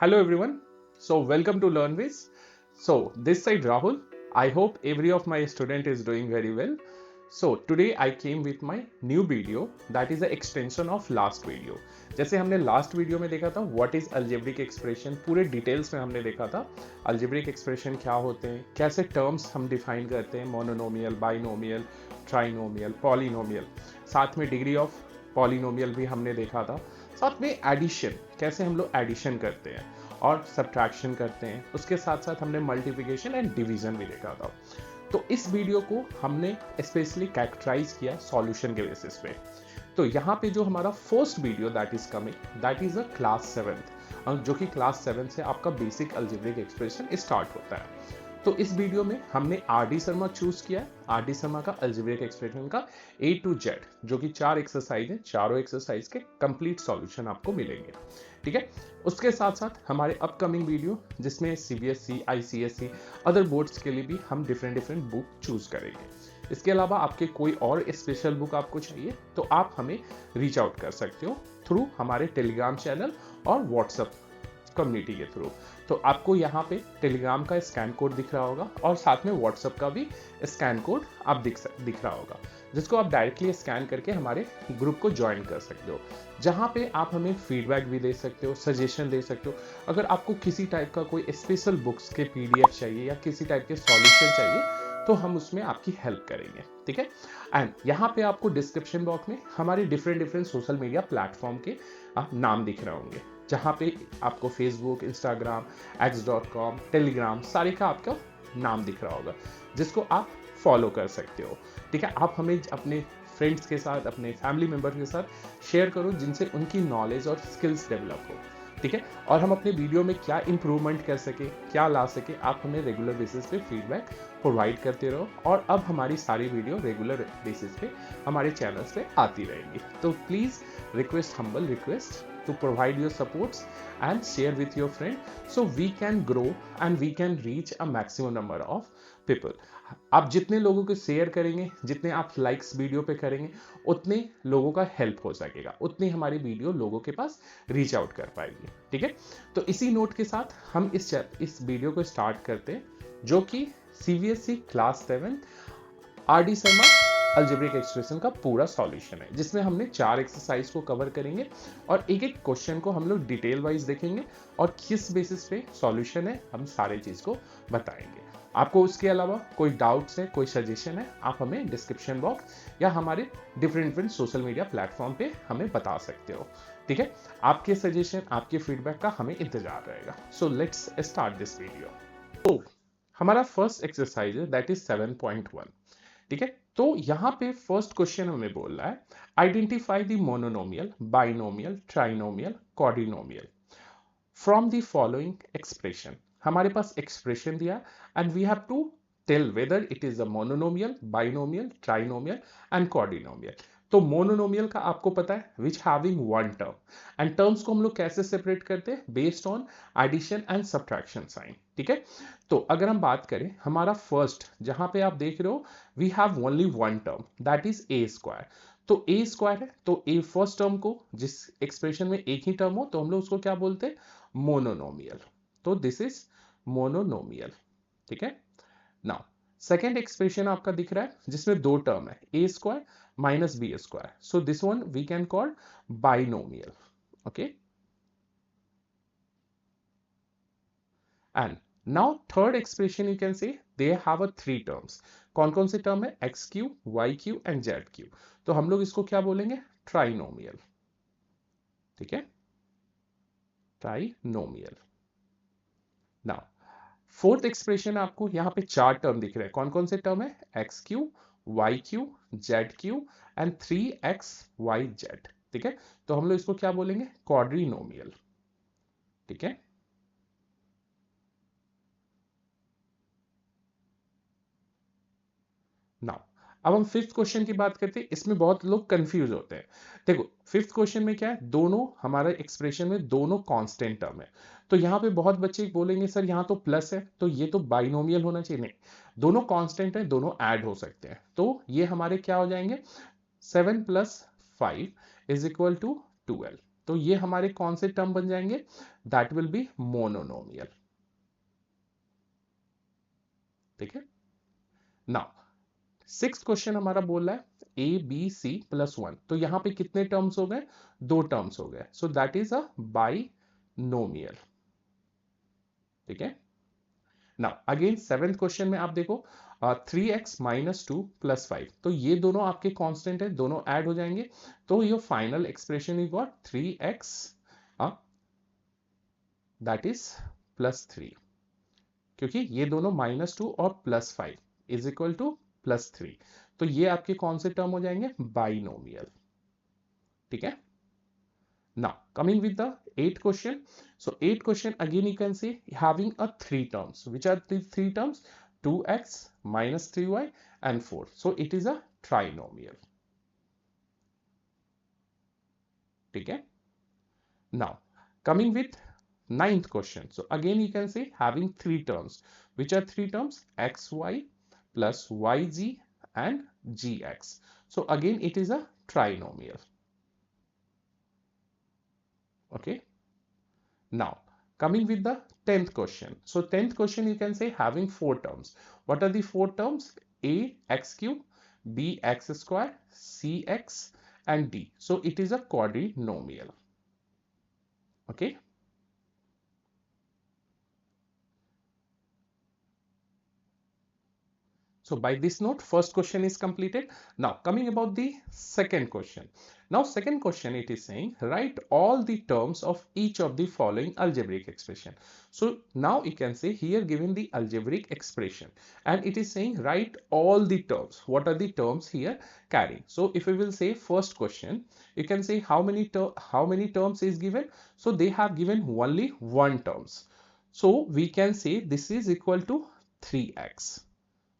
Hello everyone. So welcome to Learnwizz. So this side Rahul. I hope every of my student is doing very well. So today I came with my new video that is an extension of last video. जैसे हमने last video में देखा था what is algebraic expression, पूरे details में हमने देखा था अल्जेब्रिक एक्सप्रेशन क्या होते हैं, कैसे टर्म्स हम डिफाइन करते हैं, मोनोनोमियल, बाइनोमियल, ट्राइनोमियल, पॉलिनोमियल, साथ में डिग्री ऑफ पॉलिनोमियल भी हमने देखा था, साथ में एडिशन, कैसे हम लोग एडिशन करते हैं और सब्ट्रैक्शन करते हैं, उसके साथ साथ हमने मल्टीप्लिकेशन एंड डिवीजन भी देखा था। तो इस वीडियो को हमने स्पेशली कैरेक्टराइज किया सॉल्यूशन के बेसिस पे। तो यहाँ पे जो हमारा first video that is coming that is a class 7th, जो कि क्लास 7 से आपका बेसिक अल्जेब्रिक एक्सप्रेशन स्टार्ट होता है। तो इस वीडियो में हमने RD शर्मा चूज किया है। RD शर्मा का अल्जेब्रिक एक्सप्रेशन का A to Z, जो कि 4 एक्सरसाइज है, चारों एक्सरसाइज के कंप्लीट सॉल्यूशन आपको मिलेंगे। ठीक है, उसके साथ साथ हमारे अपकमिंग वीडियो जिसमें CBSE, ICSE, अदर बोर्ड्स के लिए भी हम डिफरेंट बुक चूज करेंगे। इसके अलावा आपके कोई और स्पेशल बुक आपको चाहिए तो आप हमें रीच आउट कर सकते हो थ्रू हमारे टेलीग्राम चैनल और व्हाट्सएप कम्युनिटी के थ्रू। तो आपको यहाँ पे टेलीग्राम का स्कैन कोड दिख रहा होगा और साथ में व्हाट्सएप का भी स्कैन कोड आप दिख रहा होगा, जिसको आप डायरेक्टली स्कैन करके हमारे ग्रुप को ज्वाइन कर सकते हो, जहाँ पे आप हमें फीडबैक भी दे सकते हो, सजेशन दे सकते हो। अगर आपको किसी टाइप का कोई स्पेशल बुक्स के PDF चाहिए या किसी टाइप के सॉल्यूशन चाहिए तो हम उसमें आपकी हेल्प करेंगे। ठीक है, एंड यहाँ पे आपको डिस्क्रिप्शन बॉक्स में हमारे डिफरेंट सोशल मीडिया प्लेटफॉर्म के नाम दिख रहे होंगे, जहाँ पे आपको फेसबुक, इंस्टाग्राम, x.com, टेलीग्राम सारे का आपका नाम दिख रहा होगा, जिसको आप फॉलो कर सकते हो। ठीक है, आप हमें अपने फ्रेंड्स के साथ, अपने फैमिली मेम्बर के साथ शेयर करो जिनसे उनकी नॉलेज और स्किल्स डेवलप हो। ठीक है, और हम अपने वीडियो में क्या इंप्रूवमेंट कर सके, क्या ला सके, आप हमें रेगुलर बेसिस पे फीडबैक प्रोवाइड करते रहो। और अब हमारी सारी वीडियो रेगुलर बेसिस पे हमारे चैनल पे आती रहेंगी। तो please request, humble request to provide your supports and share with your friend so we can grow and we can reach a maximum number of people. आप जितने लोगों को शेयर करेंगे, जितने आप लाइक्स वीडियो पे करेंगे, उतने लोगों का हेल्प हो सकेगा, उतनी हमारी वीडियो लोगों के पास रीच आउट कर पाएगी। ठीक है, तो इसी नोट के साथ हम इस वीडियो को स्टार्ट करते हैं, जो कि CBSE class 7 RD Sharma algebraic expression का पूरा सॉल्यूशन है, जिसमें हमने 4 एक्सरसाइज को कवर करेंगे और एक एक क्वेश्चन को हम लोग डिटेल वाइज देखेंगे और किस बेसिस पे सॉल्यूशन है हम सारे चीज को बताएंगे। आपको उसके अलावा कोई डाउट्स है, कोई सजेशन है, आप हमें डिस्क्रिप्शन बॉक्स या हमारे डिफरेंट सोशल मीडिया प्लेटफॉर्म पे हमें बता सकते हो। ठीक है, आपके सजेशन, आपके फीडबैक का हमें इंतजार रहेगा। So let's start this video. तो हमारा फर्स्ट एक्सरसाइज है दैट इज 7.1। ठीक है, तो यहां पे फर्स्ट क्वेश्चन हमें बोल रहा है identify the monomial, binomial, trinomial, quadrinomial from the following expression. हमारे पास एक्सप्रेशन दिया and we have to tell whether it is a monomial, binomial, trinomial and quadrinomial. तो मोनोनोमियल का आपको पता है which having one term, and terms को हम लोग कैसे सेपरेट करते हैं, based on addition and subtraction sign. ठीक है, तो अगर हम बात करें हमारा फर्स्ट, जहां पे आप देख रहे हो we have only one term that is a square. तो a स्क्वायर है, तो a फर्स्ट टर्म को, जिस एक्सप्रेशन में एक ही टर्म हो तो हम लोग उसको क्या बोलते हैं, मोनोनोमियल। तो दिस इज मोनोनोमियल। ठीक है, नाउ सेकेंड एक्सप्रेशन आपका दिख रहा है जिसमें दो टर्म है, a square minus b square, so this one we can call binomial. Okay, and now third expression you can say they have a 3 terms. कौन कौन से टर्म है, x q, y q and z q. तो हम लोग इसको क्या बोलेंगे, ट्राइनोमियल। ठीक है, ट्राइनोमियल। नाउ फोर्थ एक्सप्रेशन आपको यहाँ पे 4 टर्म दिख रहे हैं। कौन कौन से टर्म है, x q, y q, z q and 3x y z। ठीक है, तो हम लोग इसको क्या बोलेंगे, क्वाड्रिनोमियल। ठीक है, नाउ अब हम फिफ्थ क्वेश्चन की बात करते हैं। इसमें बहुत लोग कंफ्यूज होते हैं। देखो फिफ्थ क्वेश्चन में क्या है, दोनों हमारा एक्सप्रेशन में दोनों कांस्टेंट टर्म है। तो यहाँ पे बहुत बच्चे बोलेंगे सर यहाँ तो प्लस है तो ये तो बाइनोमियल होना चाहिए। नहीं, दोनों कांस्टेंट है, दोनों ऐड हो सकते हैं। तो ये हमारे क्या हो जाएंगे, 7 + 5 = 12। तो ये हमारे कौन से टर्म बन जाएंगे? That will be monomial. ठीक है। नाउ सिक्स्थ क्वेश्चन हमारा बोल रहा है a b c plus one, तो यहां पे कितने टर्म्स हो गए? दो टर्म्स हो गए, सो दैट इज अ बाइनोमियल। ठीक है। नाउ अगेन सेवेंथ क्वेश्चन में आप देखो 3x minus two plus five, तो ये दोनों आपके कांस्टेंट है, दोनों ऐड हो जाएंगे, तो your final expression you got 3x that is plus three, क्योंकि ये दोनों माइनस टू और plus five is equal two plus three, तो ये आपके कौन से टर्म हो जाएंगे? बाइनोमियल। ठीक है। Now coming with the eighth question, so eighth question again you can say having a three terms. Which are the three terms? 2x minus 3y and 4, so it is a trinomial. ठीक है। Now coming with ninth question, so again you can say having three terms. Which are three terms? xy plus yg and gx, so again it is a trinomial. Okay. Now, coming with the 10th question. So 10th question you can say having four terms. What are the four terms? A x cube, B x square, C x and D. So it is a quadrinomial. Okay. So by this note, first question is completed. Now coming about the second question. Now second question it is saying write all the terms of each of the following algebraic expression. So now you can say here given the algebraic expression and it is saying write all the terms. What are the terms here carrying? So if we will say first question, you can say how many terms is given. So they have given only one terms. So we can say this is equal to 3x.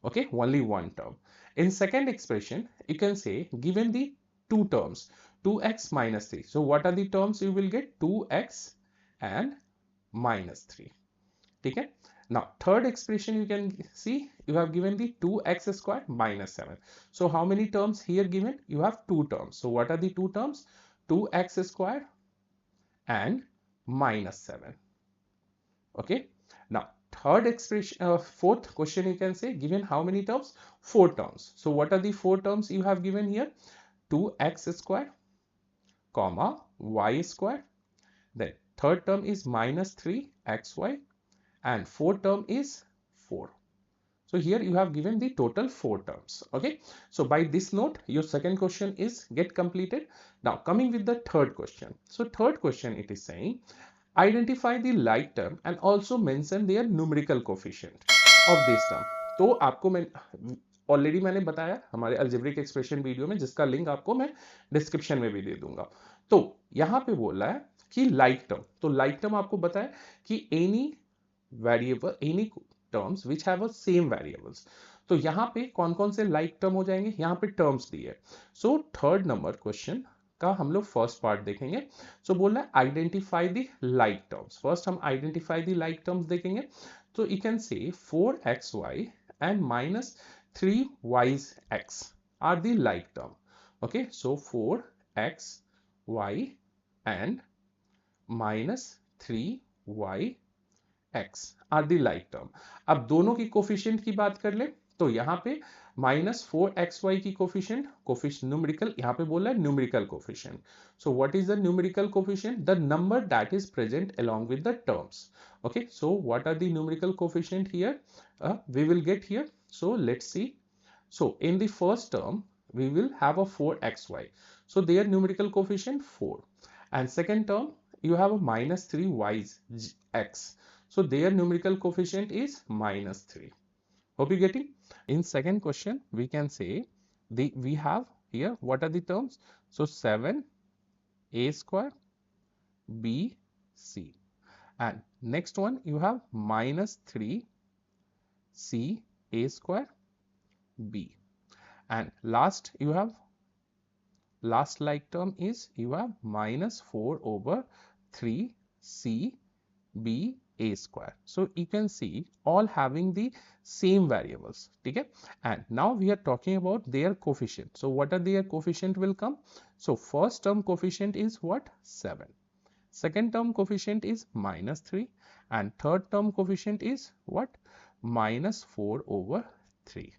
Okay, only one term. In second expression you can say given the two terms 2x minus 3, so what are the terms you will get? 2x and minus 3. Okay. Now third expression you can see you have given the 2x square minus 7, so how many terms here given? You have two terms, so what are the two terms? 2x square and minus 7. Okay. Now third expression, fourth question you can say given how many terms? Four terms. So what are the four terms you have given here? 2x square comma y square, then third term is minus 3xy and fourth term is 4. So here you have given the total four terms. Okay. So by this note your second question is get completed. Now coming with the third question. So third question it is saying identify the like term and also mention their numerical coefficient of this term. तो आपको मैं already मैंने बताया हमारे algebraic expression video में, जिसका link आपको मैं डिस्क्रिप्शन में भी दे दूंगा। तो यहाँ पे बोल रहा है कि लाइक टर्म, तो लाइक टर्म आपको बताया कि any variable any terms which have a same variables, तो यहाँ पे कौन कौन से लाइक टर्म हो जाएंगे? यहाँ पे टर्म्स दिए। सो थर्ड नंबर क्वेश्चन का हम लोग फर्स्ट पार्ट देखेंगे। सो बोल रहा है identify the like terms. First हम आइडेंटिफाई द लाइक टर्म्स देखेंगे। तो you can say 4xy and minus 3yx are the like term. Okay, so 4xy and minus 3yx are the like term. अब दोनों की कोफिशिएंट की बात कर ले तो यहाँ पे -4xy की कोफिशिएंट न्यूमेरिकल, यहाँ पे बोला है numerical coefficient. So what is the numerical coefficient? The number that is present along with the terms. Okay, so what are the numerical coefficient here? We will get here. So let's see. So in the first term we will have a 4xy, so their numerical coefficient 4, and second term you have a minus 3yx, so their numerical coefficient is -3. Hope you getting? In second question we can say we have here what are the terms? So 7a square bc, and next one you have minus 3ca square b, and last you have last like term is you have minus 4 over 3c b a square. So you can see all having the same variables. Okay, and now we are talking about their coefficient. So what are their coefficient will come? So first term coefficient is what? 7. Second term coefficient is -3, and third term coefficient is what? -4/3.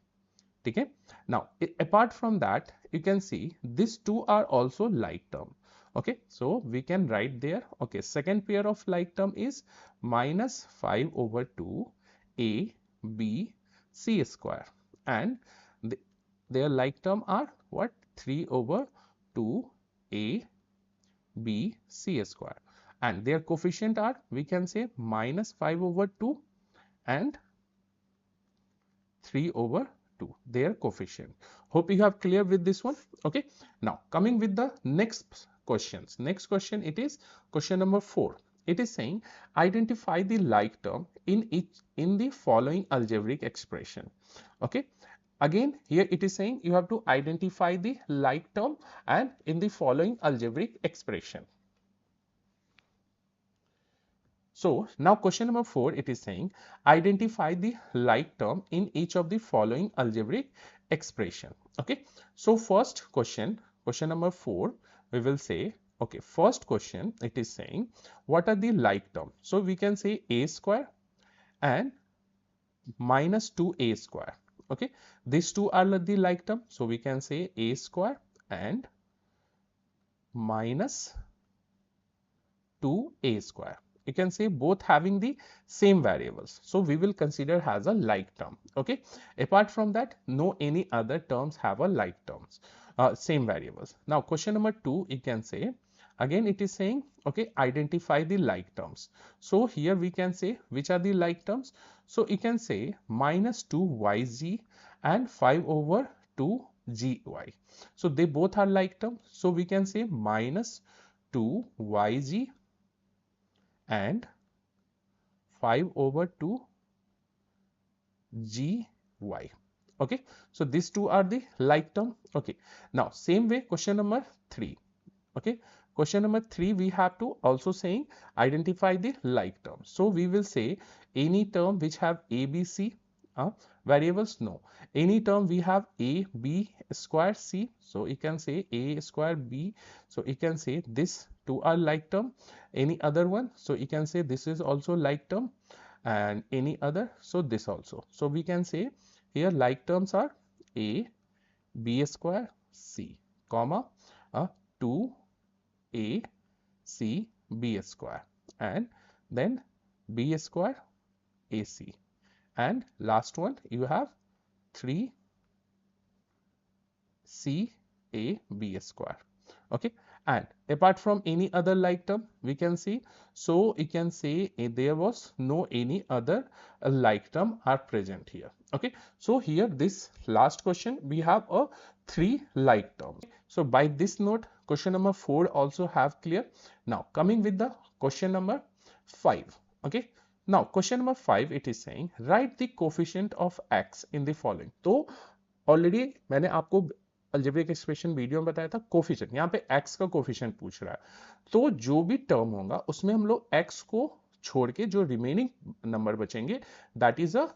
Okay. Now apart from that, you can see these two are also like term. Okay, so we can write there. Okay, second pair of like term is -5/2 a b c square, and their like term are what? 3/2 a b c square, and their coefficient are, we can say, -5/2 and 3/2, their coefficient. Hope you have clear with this one. Okay, now coming with the next questions. Next question, it is question number 4. It is saying identify the like term in the following algebraic expression. Okay, again here it is saying you have to identify the like term and in the following algebraic expression. So now question number 4, it is saying identify the like term in each of the following algebraic expression. Okay, so first question number 4, we will say, okay, first question, it is saying what are the like term? So we can say a square and -2a square. Okay, these two are the like term, so we can say a square and -2a square. You can say both having the same variables, so we will consider as a like term. Okay, apart from that, no any other terms have a like terms, same variables. Now question number 2, you can say, again it is saying, okay, identify the like terms. So here we can say which are the like terms. So you can say -2yg and 5/2 gy. So they both are like terms, so we can say -2yg and 5/2 gy. Okay, so these two are the like term. Okay, now same way question number 3. Okay, question number 3, we have to also saying identify the like term. So we will say any term which have a b c variables. No, any term we have a b square c, so you can say a square b, so you can say this two are like term. Any other one, so you can say this is also like term, and any other, so this also. So we can say here like terms are a b square c comma 2 a c b square, and then b square ac, and last one you have 3 c a b square. Okay, and apart from any other like term, we can see, so you can say there was no any other like term are present here. Okay, so here this last question we have a 3 like terms. So by this note, question number 4 also have clear. Now coming with the question number 5. Okay, now question number 5, it is saying write the coefficient of x in the following. तो already मैंने आपको algebraic expression video में बताया था coefficient, यहाँ पे x का coefficient पूछ रहा है, तो जो भी टर्म होगा उसमें हम लोग x को छोड़ के जो रिमेनिंग नंबर बचेंगे दैट इज अ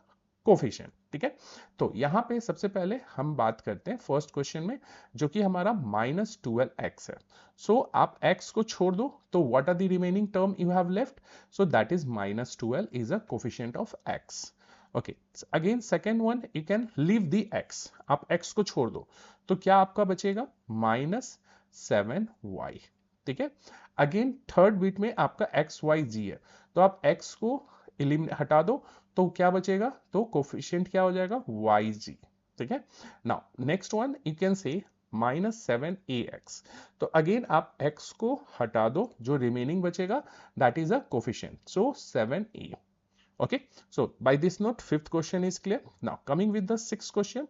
कोफिशिएंट. ठीक है, तो यहाँ पे सबसे पहले हम बात करते हैं फर्स्ट क्वेश्चन में, जो कि हमारा -12x है. सो आप x को छोड़ दो तो what are the remaining term you have left, so that is -12 is a coefficient of x. Okay, again second one, you can leave the x, आप x को छोड़ दो तो क्या आपका बचेगा -7y. ठीक है, अगेन थर्ड बिट में आपका xyg है, तो आप x को हटा दो तो क्या बचेगा, तो कोफिशिएंट क्या हो जाएगा yg. ठीक है, now next one you can से -7ax, तो अगेन आप x को हटा दो, जो रिमेनिंग बचेगा that is a coefficient, so 7a. Okay, so by this note, fifth question is clear. Now coming with the sixth question,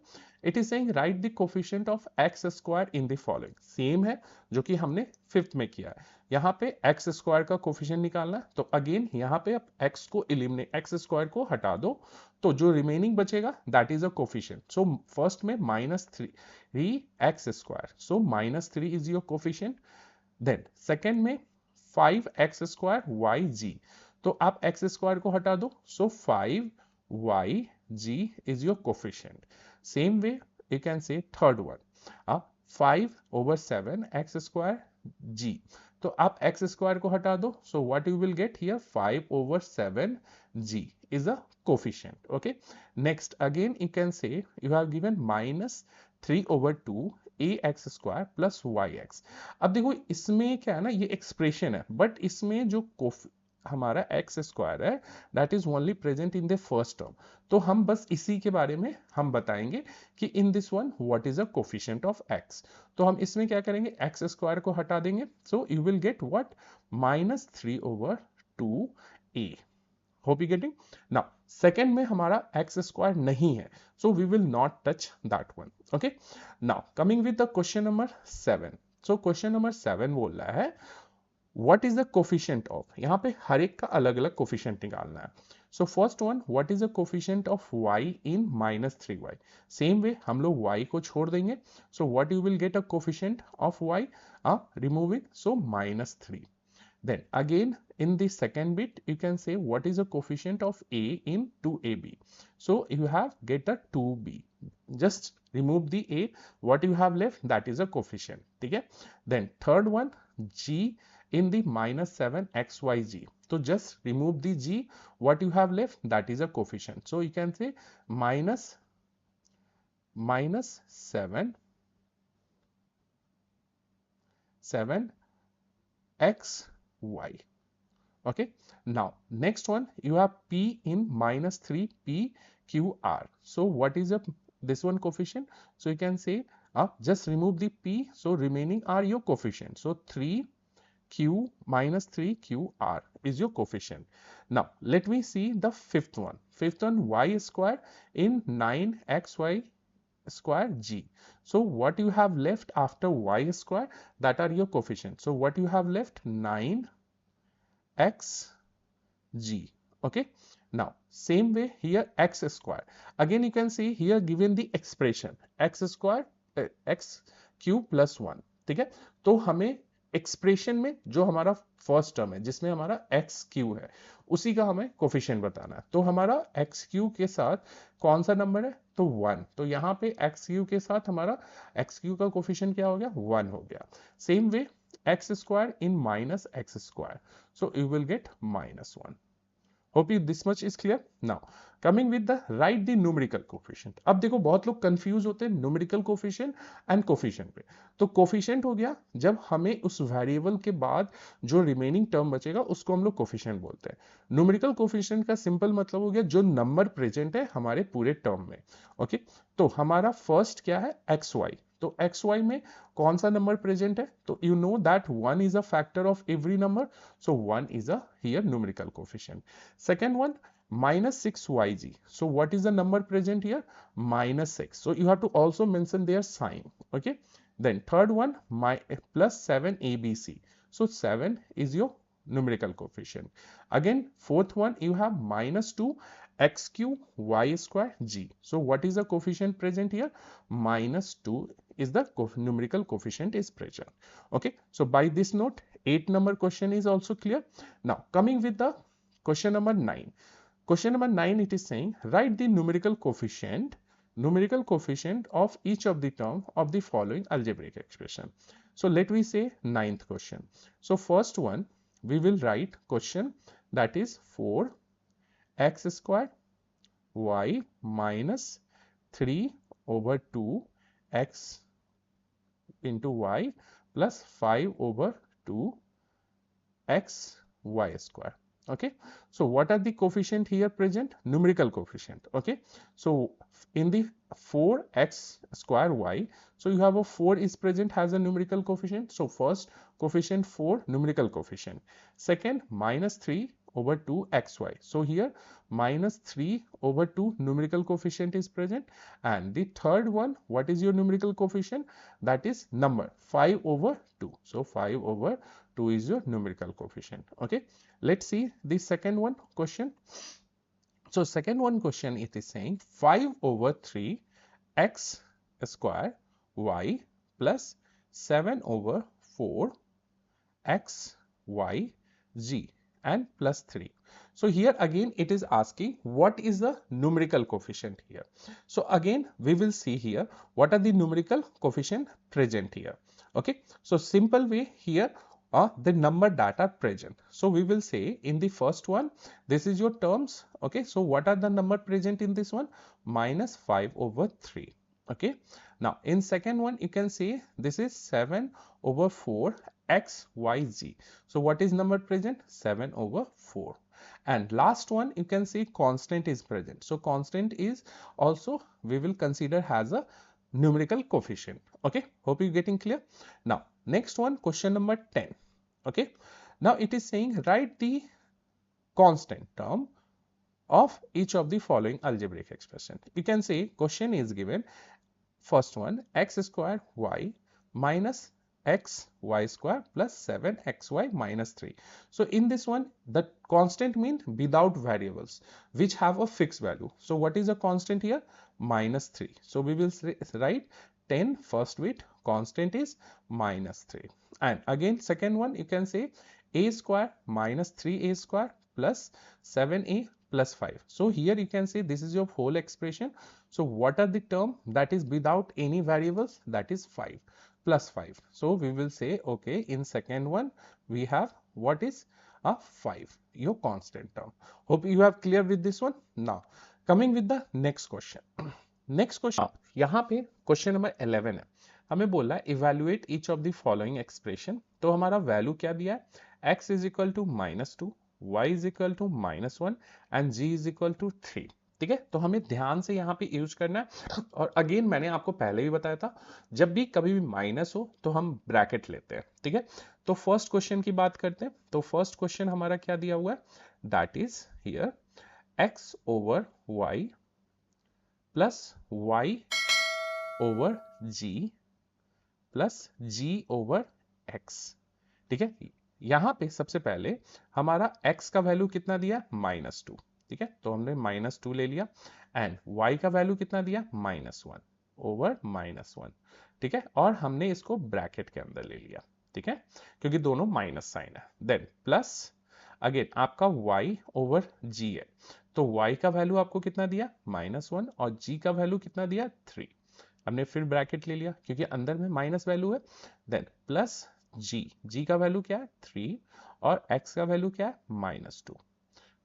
it is saying write the coefficient of x square in the following. Same है जो कि हमने fifth में किया है. यहाँ पे x square का कोफिशिएंट निकालना है, तो अगेन यहाँ पे आप x को एलिमिनेट, x स्क्वायर को हटा दो तो जो रिमेनिंग बचेगा that is a coefficient. So first में -3x square, so -3 is your coefficient. Then second में 5x स्क्वायर yg, तो आप एक्स स्क्वायर को हटा दो, सो 5yg is your coefficient. Same way you can say third one, 5/7 x square g. तो आप x square को हटा दो, so what you will get here 5/7 g is a coefficient. Okay, next again you can say you have given -3/2 ax square plus yx. अब देखो इसमें क्या है ना, ये एक्सप्रेशन है, बट इसमें जो हमारा एक्स स्क्वायर है that is only present in the first term. तो हम बस इसी के बारे में हम बताएंगे कि in this one what is a coefficient of x. तो हम इसमें क्या करेंगे, एक्स स्क्वायर को हटा देंगे, so you will get what -3/2 a. Hope you getting. Now second में हमारा एक्स स्क्वायर नहीं है, so we will not touch that one. Okay, now coming with the question number 7. So question number 7 बोल रहा है what is the coefficient of, यहाँ पे हर एक का अलग अलग कोफिशिएंट निकालना है. So first one, what is the coefficient of y in -3y. Same way हम लोग y को छोड़ देंगे, सो what you will get a coefficient of y, removing, so -3. Then again in the second bit you can say what is the coefficient of a in 2ab. So you have get a 2b, just remove the a, what you have left that is a coefficient. ठीक है. Then third one, g in the -7 xyg. So just remove the g, what you have left that is a coefficient. So you can say -7 xy. Okay, now next one you have p in -3 pqr. So what is this one coefficient? So you can say just remove the p, so remaining are your coefficient. So 3q -3qr is your coefficient. Now let me see the fifth one. Fifth one, y square in 9xy square g. So what you have left after y square, that are your coefficient. So what you have left 9xg. Okay, now same way here x square. Again you can see here given the expression x square x cube plus 1. ठीक है, तो हमें expression में जो हमारा first term है जिसमें हमारा एक्स क्यू है उसी का हमें कोफिशिएंट बताना है. तो हमारा एक्स क्यू के साथ कौन सा नंबर है, तो 1. तो यहाँ पे एक्स क्यू के साथ हमारा एक्स क्यू का कोफिशिएंट क्या हो गया, 1 हो गया. Same way x square in minus x square, so you will gate -1. Hope you this much is clear. Now coming with the right the numerical coefficient. अब देखो बहुत लोग कंफ्यूज होते हैं न्यूमेरिकल कोफिशिएंट एंड कोफिशिएंट पे. तो coefficient हो गया जब हमें उस वेरिएबल के बाद जो रिमेनिंग टर्म बचेगा उसको हम लोग कोफिशिएंट बोलते हैं. न्यूमेरिकल कोफिशिएंट का सिंपल मतलब हो गया जो नंबर प्रेजेंट है हमारे पूरे टर्म में. ओके, तो हमारा फर्स्ट क्या है, एक्स वाई. तो एक्स वाई में कौन सा नंबर प्रेजेंट है, तो you know that 1 is a factor of every number, so 1 is a here numerical coefficient. Second one, -6yg. So what is the number present here, -6. So you have to also mention their sign. Okay, then third one, +7abc. So 7 is your numerical coefficient. Again fourth one you have -2 x cube y square g. So what is the coefficient present here, -2 is the numerical coefficient is present. Okay, so by this note 8 number question is also clear. Now coming with the question number 9. Question number 9, it is saying write the numerical coefficient of each of the term of the following algebraic expression. So let me say ninth question. So first one we will write question that is 4x square y minus 3/2 x into y plus 5/2 x y square. Okay, so what are the coefficient here present, numerical coefficient. Okay, so in the 4x square y, so you have a 4 is present has a numerical coefficient. So first coefficient 4 numerical coefficient. Second -3/2 xy. So here -3/2 numerical coefficient is present. And the third one, what is your numerical coefficient, that is number 5/2. So 5/2 is your numerical coefficient. Okay, let's see the second one question. So second one question, it is saying 5/3 x square y plus 7/4 x y g and plus 3. So here again it is asking what is the numerical coefficient here. So again we will see here what are the numerical coefficient present here. Okay, so simple way here are the number that are present. So we will say in the first one, this is your terms. Okay, so what are the number present in this one? Minus 5 over 3. Okay, now in second one you can say this is 7 over 4 x y z. So what is number present? 7 over 4. And last one you can see constant is present. So constant is also we will consider as a numerical coefficient. Okay, hope you getting clear. Now next one, question number 10. Okay, now it is saying write the constant term of each of the following algebraic expression. You can say question is given, first one x square y minus x y square plus 7xy minus 3. So in this one the constant means without variables which have a fixed value. So what is a constant here? Minus 3. So we will write 10 first with constant is minus 3. And again second one you can say a square minus 3a square plus 7a plus 5. So here you can say this is your whole expression. So what are the term that is without any variables? That is 5 plus 5. So we will say okay, in second one we have what is a 5, your constant term. Hope you have clear with this one. Now coming with the next question. Next question यहाँ पे question number 11 है, हमें बोला है evaluate each of the following expression. तो हमारा value क्या दिया है? x is equal to -2, y is equal to -1 and g is equal to 3। ठीक है, तो हमें ध्यान से यहाँ पे यूज करना है। और अगेन मैंने आपको पहले भी बताया था, जब भी कभी भी माइनस हो तो हम ब्रैकेट लेते हैं। ठीक है, तो फर्स्ट क्वेश्चन की बात करते हैं। तो फर्स्ट क्वेश्चन हमारा क्या दिया हुआ है? That is here x over y plus y over g plus g over x। ठीक है, यहां पे सबसे पहले हमारा x का वैल्यू कितना दिया? -2। ठीक है, तो हमने -2 ले लिया एंड y का वैल्यू कितना दिया? -1 ओवर -1। ठीक है, और हमने इसको ब्रैकेट के अंदर ले लिया। ठीक है, क्योंकि दोनों माइनस साइन है। देन प्लस अगेन आपका y ओवर g है, तो y का वैल्यू आपको कितना दिया? -1 और g का वैल्यू कितना दिया? 3। हमने फिर ब्रैकेट ले लिया क्योंकि अंदर में माइनस वैल्यू है। देन प्लस g का वैल्यू क्या है? 3 और x का वैल्यू क्या है? -2।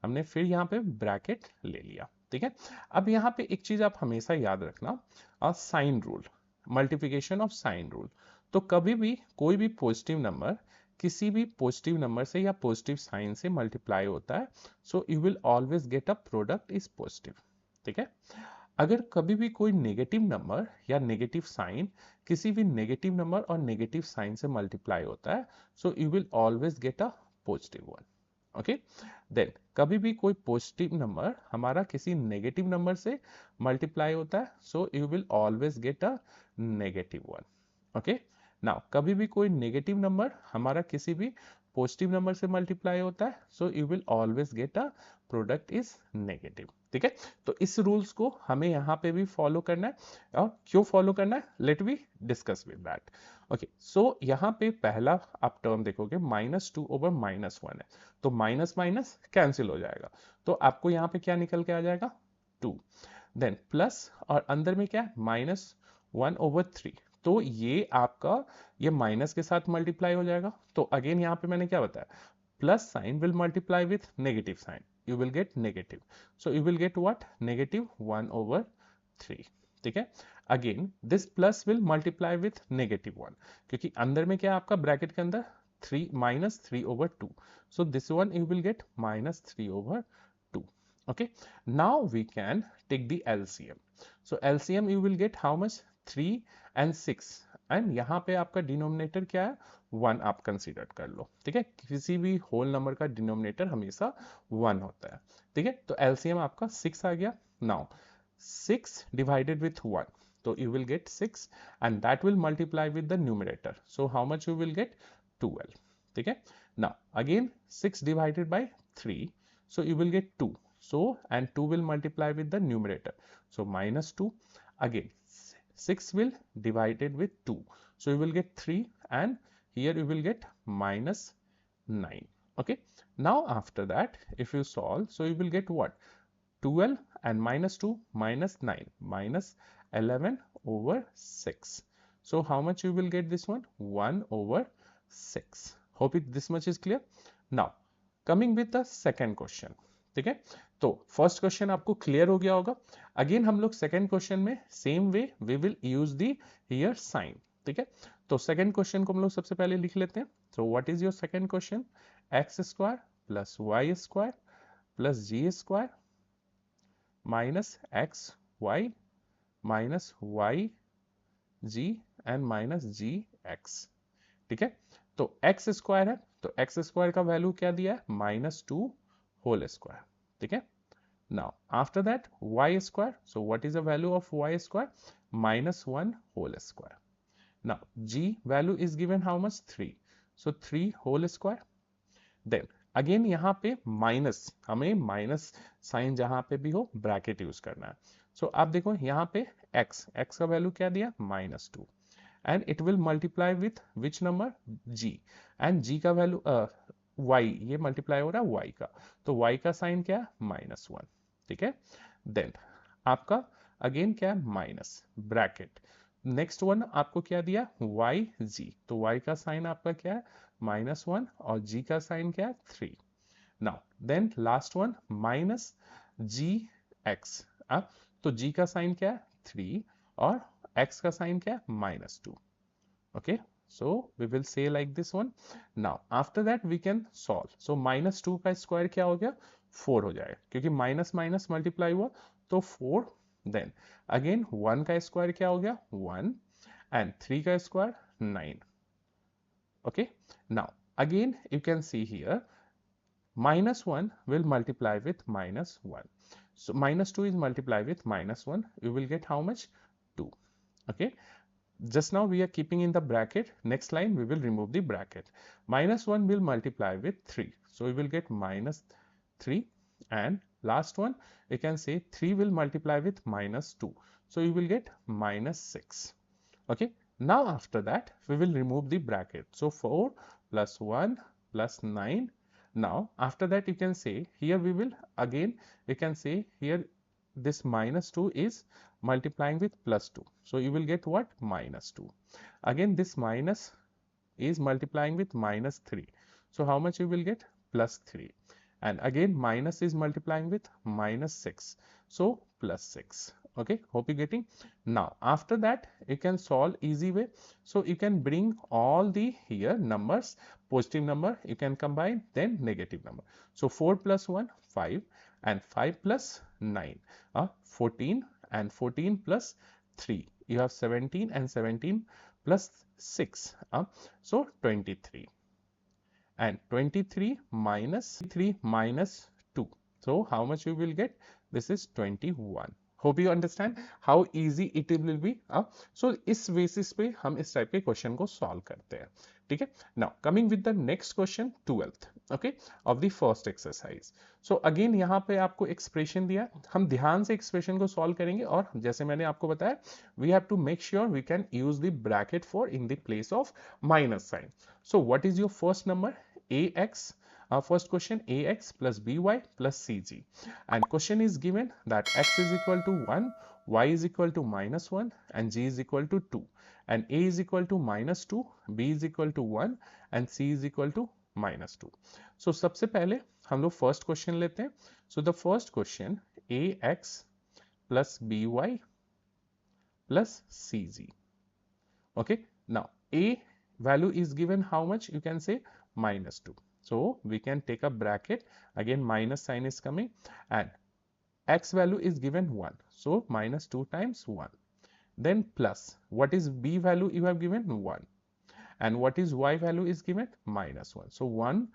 हमने फिर यहाँ पे ब्रैकेट ले लिया। ठीक है, अब यहाँ पे एक चीज आप हमेशा याद रखना, sign rule, multiplication of sign rule. तो कभी भी कोई भी पॉजिटिव नंबर किसी भी पॉजिटिव नंबर से या पॉजिटिव साइन से मल्टीप्लाई होता है, so you will always get a product is positive. ठीक है, अगर कभी भी कोई नेगेटिव नंबर या नेगेटिव साइन किसी भी नेगेटिव नंबर और नेगेटिव साइन से मल्टीप्लाई होता है, so you will always get a positive one. Okay, then कभी भी कोई पॉजिटिव नंबर हमारा किसी नेगेटिव नंबर से मल्टीप्लाई होता है, so you will always get a negative one. Okay, now कभी भी कोई नेगेटिव नंबर हमारा किसी भी पॉजिटिव नंबर से मल्टीप्लाई होता है, so you will always get a product is negative. ठीक है, तो इस रूल्स को हमें यहाँ पे भी फॉलो करना है। और क्यों फॉलो करना है, let we discuss with that. Okay, so यहाँ पे पहला आप टर्म देखोगे -2 ओवर -1 है, तो माइनस माइनस कैंसिल हो जाएगा, तो आपको यहाँ पे क्या निकल के आ जाएगा? 2। देन प्लस और अंदर में क्या है? -1 ओवर 3। तो ये आपका ये माइनस के साथ मल्टीप्लाई हो जाएगा। तो अगेन यहाँ पे मैंने क्या बताया? Plus sign will multiply with negative sign, you will get negative, so you will get what? -1 over 3। ठीक है, again this plus will multiply with -1 क्योंकि अंदर में क्या है आपका ब्रैकेट के अंदर? 3 -3 over 2, so this one you will get -3 over 2। okay, now we can take the LCM, so LCM you will get how much? 3 and 6, and यहाँ पे आपका डिनोमिनेटर क्या है? 1 आप कंसीडर कर लो। ठीक है, किसी भी होल नंबर का डिनोमिनेटर हमेशा 1 होता है। ठीक है, तो एलसीएम आपका 6 आ गया। नाउ 6 डिवाइडेड विथ 1, तो you will gate 6 and that will multiply with the numerator, so how much you will gate? 12। ठीक है, now again 6 divided by 3, so you will get 2, so and 2 will multiply with the numerator, so -2। again 6 will divided with 2, so you will get 3 and here you will get -9। Okay, now after that, if you solve, so you will get what? 12 and minus 2 minus 9 minus 11 over 6. So how much you will get this one? 1 over 6. Hope it this much is clear. Now coming with the second question. ठीक है, तो first question आपको clear हो गया होगा. Again हम लोग second question में same way we will use the here sign. ठीक है, तो सेकंड क्वेश्चन को हम लोग सबसे पहले लिख लेते हैं. तो what is your second question? X square plus y square plus g square minus x y minus y g and minus g x. ठीक है, तो x स्क्वायर है, तो x स्क्वायर का वैल्यू क्या दिया है? -2 होल स्क्वायर. ठीक है, now after that y square, so what is the value of y square? -1 whole square. Now g value is given how much? 3, so 3 whole square. Then again यहाँ पे minus, हमें minus sign जहां पे भी हो bracket use करना है. सो आप देखो यहाँ पे x का वैल्यू क्या दिया? -2 and it will multiply with which number? g, and g का वैल्यू y, ये मल्टीप्लाई हो रहा है y का, तो y का साइन क्या है? -1. ठीक है, देन आपका अगेन क्या है? Minus bracket. नेक्स्ट वन आपको क्या दिया? y g, तो y का साइन आपका क्या है? -1 और g का साइन क्या है? 3. Now then last one minus G X. अब तो g का साइन क्या है? 3 और x का साइन क्या है? -2. Okay, so we will say like this one. Now after that we can solve. So -2 का स्क्वायर क्या हो गया? 4 हो जाएगा, क्योंकि माइनस माइनस मल्टीप्लाई हुआ तो 4. देन अगेन 1 का स्क्वायर क्या हो गया? 1 एंड 3 का square 9. Okay, now again you can see here -1 will multiply with -1. So -2 is multiplied with -1. You will get how much? 2. Okay, just now we are keeping in the bracket. Next line we will remove the bracket. -1 will multiply with 3. So we will get -3, and last one you can say 3 will multiply with -2. So you will get -6. Okay, now after that we will remove the bracket. So 4 plus 1 plus 9. Now after that you can say here we will again, you can say here this -2 is multiplying with +2. So you will get what? -2. Again this minus is multiplying with -3. So how much you will get? +3. And again minus is multiplying with -6. So +6. Okay, hope you getting. Now after that you can solve easy way. So you can bring all the here numbers, positive number you can combine, then negative number. So 4 plus 1 5 and 5 plus 9 14, and 14 plus 3 you have 17, and 17 plus 6 so 23, and 23 minus 3 minus 2. So how much you will get? This is 21. Hope you understand how easy it will be. So इस basis पे हम इस type के question को solve करते हैं. ठीक है, now coming with the next question 12th, okay, of the first exercise. So again यहाँ पे आपको एक्सप्रेशन दिया, हम ध्यान से एक्सप्रेशन को सॉल्व करेंगे, और जैसे मैंने आपको बताया we have to make sure we can use the bracket for in the place of minus sign. So what is your first number? ax. First question, ax plus by plus cg, and question is given that x is equal to 1, y is equal to -1, and g is equal to 2, and a is equal to -2, b is equal to 1, and c is equal to -2. So सबसे पहले हम लोग first question लेते हैं. So the first question, ax plus by plus cg. Okay, now a value is given how much? You can say -2. So we can take a bracket, again minus sign is coming, and x value is given 1. So -2 times 1. Then plus, what is b value you have given? 1. And what is y value is given? -1. So 1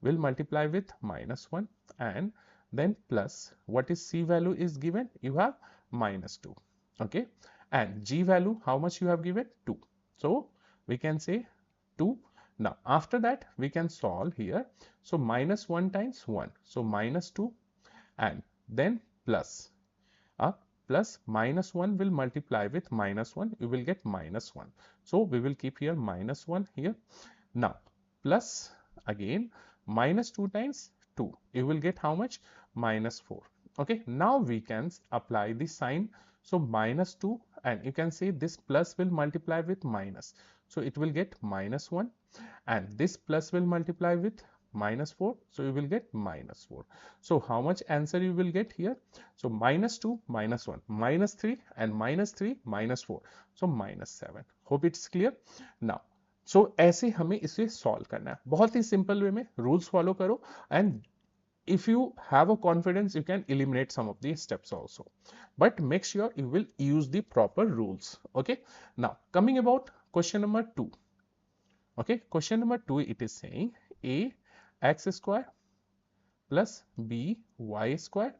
will multiply with -1, and then plus, what is c value is given? You have -2. Okay, and g value how much you have given? 2. So we can say 2. Now after that we can solve here. So -1 times 1, so -2, and then plus plus -1 will multiply with -1, you will get -1. So we will keep here -1 here. Now plus again minus 2 times 2, you will get how much? Minus 4. Okay, now we can apply the sign. So minus 2, and you can say this plus will multiply with minus, so it will get minus 1, and this plus will multiply with minus 4, so you will get minus 4. So how much answer you will get here? So minus 2 minus 1 minus 3, and minus 3 minus 4, so minus 7. Hope it's clear now. So ऐसे हमें इसे solve करना है, बहुत ही simple way में. Rules follow करो, and if you have a confidence, you can eliminate some of these steps also, but make sure you will use the proper rules. Okay, now coming about question number 2. Okay, question number 2, it is saying a x square plus b y square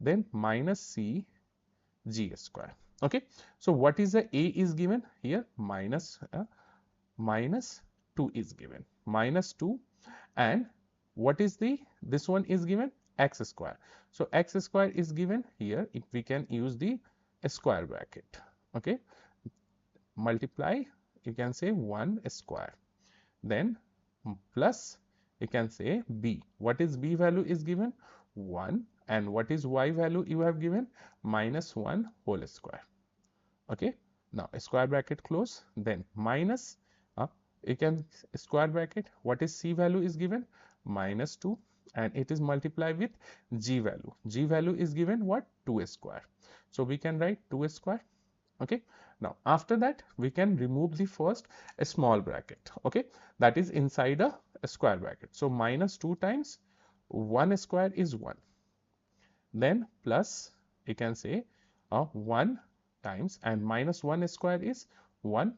then minus c g square. Okay, so what is the a is given here? Minus 2 is given, minus 2, and what is the this one is given? X square. So x square is given here. If we can use the square bracket, okay, multiply, you can say 1 square, then plus, you can say b. What is b value is given? 1, and what is y value you have given? Minus 1 whole square. Okay, now square bracket close, then minus, you can square bracket, what is c value is given? Minus 2, and it is multiplied with g value. G value is given what? 2 square. So we can write 2 square. Okay, now after that we can remove the first a small bracket. Okay, that is inside a square bracket. So minus 2 times 1 square is 1, then plus, you can say 1 times, and minus 1 square is 1,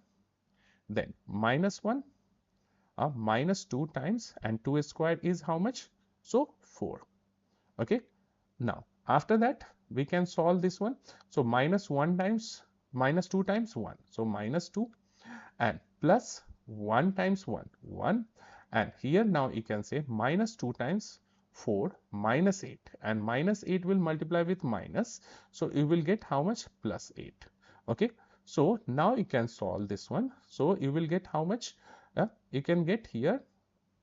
then minus 1, minus 2 times, and 2 square is how much? So 4. Okay, now after that we can solve this one. So minus 1 times minus 2 times 1, so minus 2, and plus 1 times 1, 1, and here now you can say minus 2 times 4 minus 8, and minus 8 will multiply with minus, so you will get how much? Plus 8. Okay, so now you can solve this one. So you will get how much? You can get here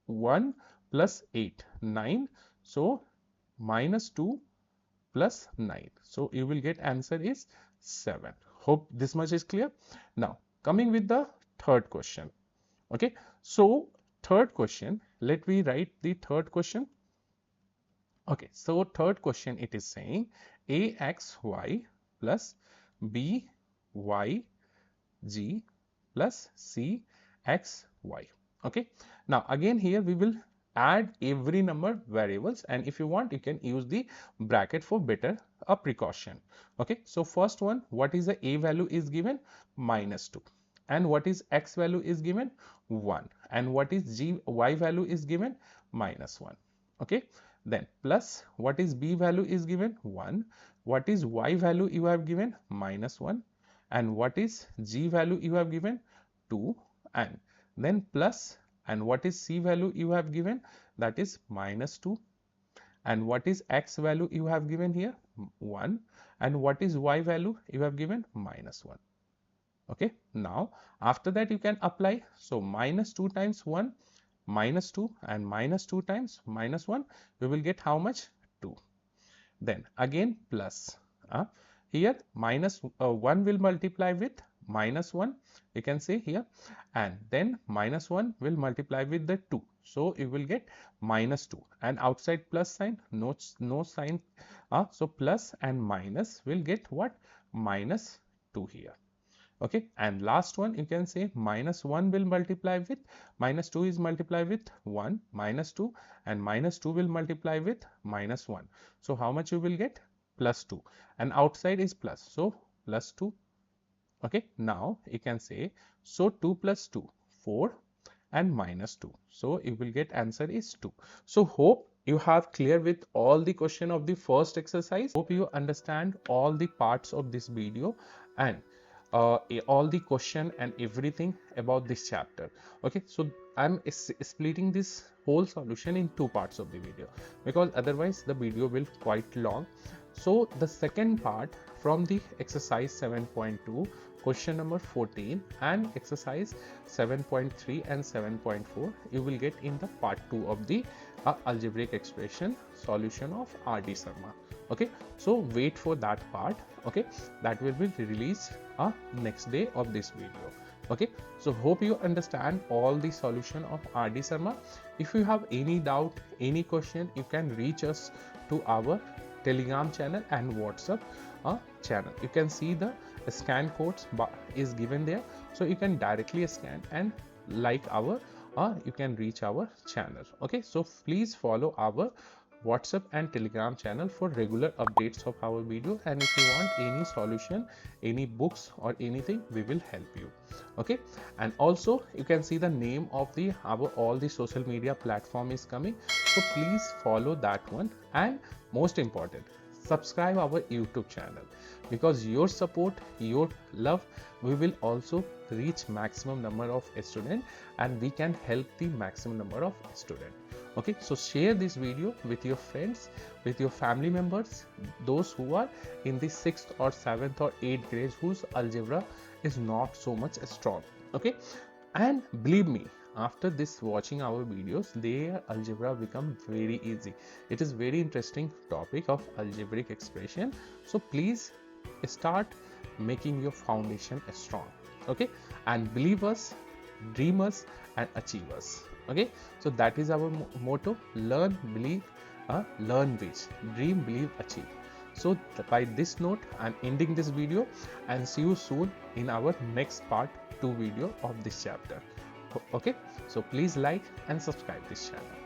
1 plus 8, 9, so minus 2 plus 9, so you will get answer is 7. Hope this much is clear. Now coming with the third question. Okay, so third question, let me write the third question. Okay, so third question, it is saying axy plus by g plus cxy. Okay, now again here we will add every number variables, and if you want you can use the bracket for better precaution. Okay, so first one, what is the a value is given? Minus 2, and what is x value is given? 1, and what is y value is given? Minus 1. Okay, then plus, what is b value is given? 1, what is y value you have given? Minus 1, and what is g value you have given? 2, and then plus, and what is c value you have given? That is minus 2, and what is x value you have given here? 1, and what is y value you have given? Minus 1. Okay, now after that you can apply. So minus 2 times 1, minus 2, and minus 2 times minus 1, we will get how much? 2. Then again plus, here minus 1 will multiply with minus 1, you can say here, and then minus 1 will multiply with the 2, so you will get minus 2, and outside plus sign, no sign, so plus and minus will get what? Minus 2 here. Okay, and last one you can say minus 1 will multiply with minus 2 is multiplied with 1, minus 2, and minus 2 will multiply with minus 1, so how much you will get? Plus 2, and outside is plus, so plus 2. Okay, now you can say, so 2 plus 2, 4, and minus 2, so you will get answer is 2. So hope you have clear with all the question of the first exercise. Hope you understand all the parts of this video and all the question and everything about this chapter. Okay, so I'm splitting this whole solution in 2 parts of the video, because otherwise the video will quite long. So the second part from the exercise 7.2 question number 14 and exercise 7.3 and 7.4 you will get in the part 2 of the algebraic expression solution of RD Sharma. Okay, so wait for that part. Okay, that will be released next day of this video. Okay, so hope you understand all the solution of RD Sharma. If you have any doubt, any question, you can reach us to our Telegram channel and WhatsApp channel. You can see the scan codes is given there, so you can directly scan and like our you can reach our channel. Okay, so please follow our WhatsApp and Telegram channel for regular updates of our video, and if you want any solution, any books or anything, we will help you. Okay, and also you can see the name of the our all the social media platform is coming, so please follow that one, and most important, subscribe our YouTube channel, because your support, your love, we will also reach maximum number of students and we can help the maximum number of students. Okay, so share this video with your friends, with your family members, those who are in the 6th or 7th or 8th grades whose algebra is not so much strong. Okay, and believe me, after this watching our videos, their algebra become very easy. It is very interesting topic of algebraic expression, so please start making your foundation strong. Okay, and believe us, dream us and achieve us. Okay, so that is our motto: learn, believe, learn which, dream, believe, achieve. So by this note, I'm ending this video and see you soon in our next part 2 video of this chapter. Okay, so please like and subscribe this channel.